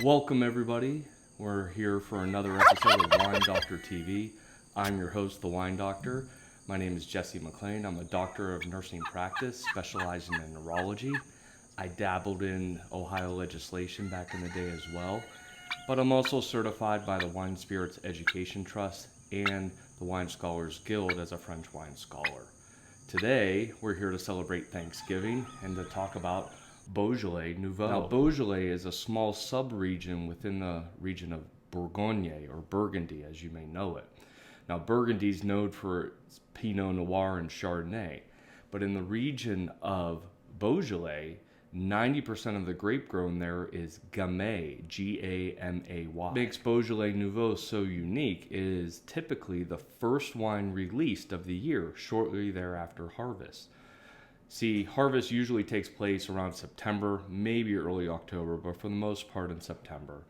Welcome everybody. We're here for another episode of Wine Doctor TV. I'm your host, the Wine Doctor. My name is Jesse McLean. I'm a doctor of nursing practice specializing in neurology. I dabbled in Ohio legislation back in the day as well, but I'm also certified by the Wine Spirits Education Trust and the Wine Scholars Guild as a French wine scholar. Today, we're here to celebrate Thanksgiving and to talk about Beaujolais Nouveau. Now, Beaujolais is a small sub-region within the region of Bourgogne, or Burgundy as you may know it. Now, Burgundy is known for its Pinot Noir and Chardonnay, but in the region of Beaujolais, 90% of the grape grown there is Gamay, G-A-M-A-Y. What makes Beaujolais Nouveau so unique is typically the first wine released of the year, shortly thereafter harvest. See, harvest usually takes place around September, maybe early October, but for the most part in September.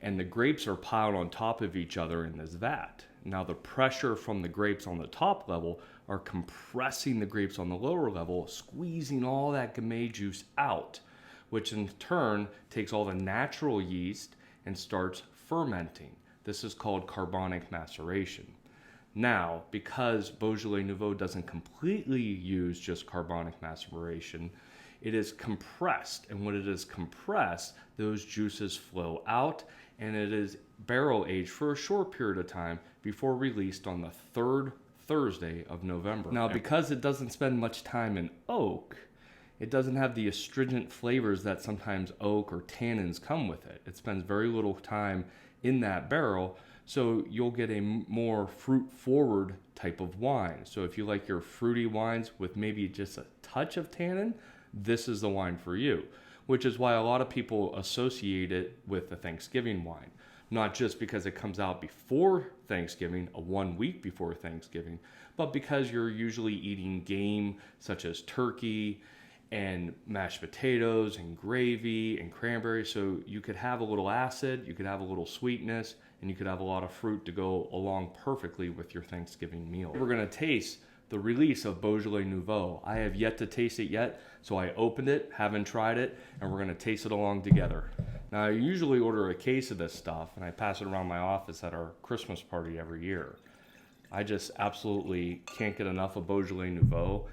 And the grapes are piled on top of each other in this vat. Now the pressure from the grapes on the top level are compressing the grapes on the lower level, squeezing all that Gamay juice out, which in turn takes all the natural yeast and starts fermenting. This is called carbonic maceration. Now, because Beaujolais Nouveau doesn't completely use just carbonic maceration, it is compressed. And when it is compressed, those juices flow out and it is barrel aged for a short period of time before released on the third Thursday of November. Now, because it doesn't spend much time in oak, it doesn't have the astringent flavors that sometimes oak or tannins come with it. It spends very little time in that barrel, so you'll get a more fruit-forward type of wine. So if you like your fruity wines with maybe just a touch of tannin, this is the wine for you, which is why a lot of people associate it with the Thanksgiving wine. Not just because it comes out before Thanksgiving, 1 week before Thanksgiving, but because you're usually eating game such as turkey and mashed potatoes and gravy and cranberry. So you could have a little acid, you could have a little sweetness, and you could have a lot of fruit to go along perfectly with your Thanksgiving meal. We're gonna taste the release of Beaujolais Nouveau. I have yet to taste it yet, so I opened it, haven't tried it, and we're gonna taste it along together. Now, I usually order a case of this stuff, and I pass it around my office at our Christmas party every year. I just absolutely can't get enough of Beaujolais Nouveau.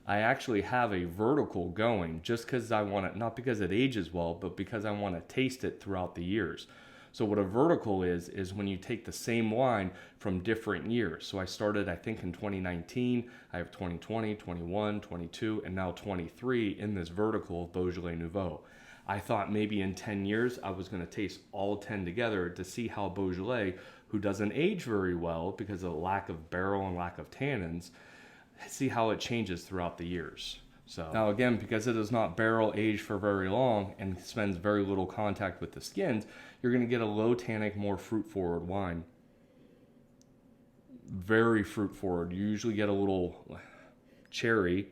I actually have a vertical going just because I want it, not because it ages well, but because I want to taste it throughout the years. So what a vertical is when you take the same wine from different years. So I started, I think, in 2019. I have 2020, 21, 22, and now 23 in this vertical of Beaujolais Nouveau. I thought maybe in 10 years I was going to taste all 10 together to see how Beaujolais, who doesn't age very well because of the lack of barrel and lack of tannins, see how it changes throughout the years. So now again, because it is not barrel aged for very long and spends very little contact with the skins, you're going to get a low tannic, more fruit forward wine. Very fruit forward. You usually get a little cherry.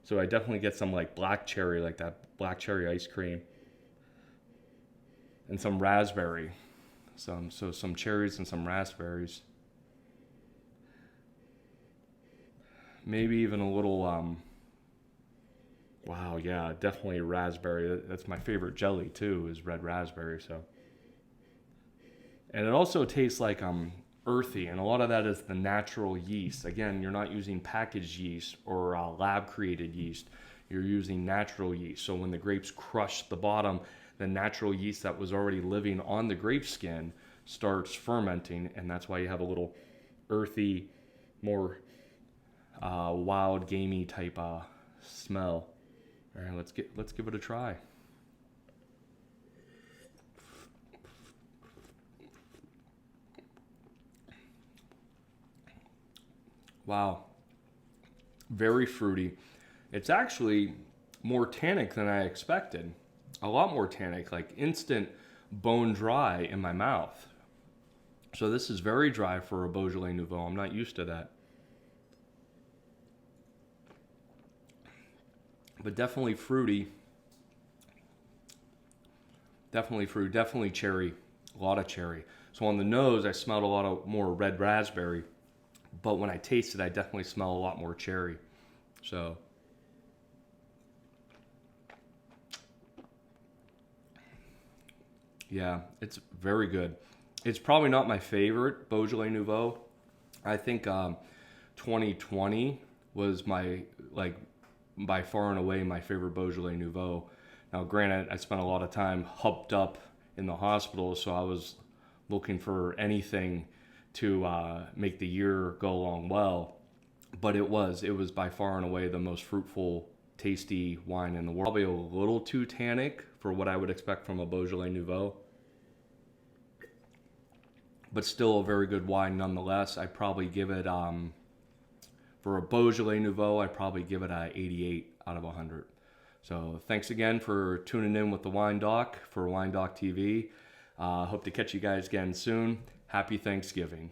So I definitely get some like black cherry, like that black cherry ice cream. And some raspberry. Some cherries and some raspberries. Maybe even a little, wow, yeah, definitely raspberry. That's my favorite jelly too, is red raspberry. So, and it also tastes like earthy, and a lot of that is the natural yeast. Again, you're not using packaged yeast or lab-created yeast. You're using natural yeast. So when the grapes crush the bottom, the natural yeast that was already living on the grape skin starts fermenting, and that's why you have a little earthy, more wild, gamey type smell. All right, let's give it a try. Wow, very fruity. It's actually more tannic than I expected. A lot more tannic, like instant bone dry in my mouth. So this is very dry for a Beaujolais Nouveau. I'm not used to that. But definitely fruity. Definitely fruit, definitely cherry, a lot of cherry. So on the nose, I smelled a lot of more red raspberry, but when I taste it, I definitely smell a lot more cherry. So Yeah, it's very good. It's probably not my favorite Beaujolais Nouveau. I think 2020 was my, like, by far and away my favorite Beaujolais Nouveau. Now, granted, I spent a lot of time hubbed up in the hospital, so I was looking for anything to make the year go along well. But it was by far and away the most fruitful, tasty wine in the world. Probably a little too tannic for what I would expect from a Beaujolais Nouveau, but still a very good wine nonetheless. I probably give it for a Beaujolais Nouveau, I probably give it a 88 out of 100. So thanks again for tuning in with the Wine Doc for Wine Doc TV. Hope to catch you guys again soon. Happy Thanksgiving.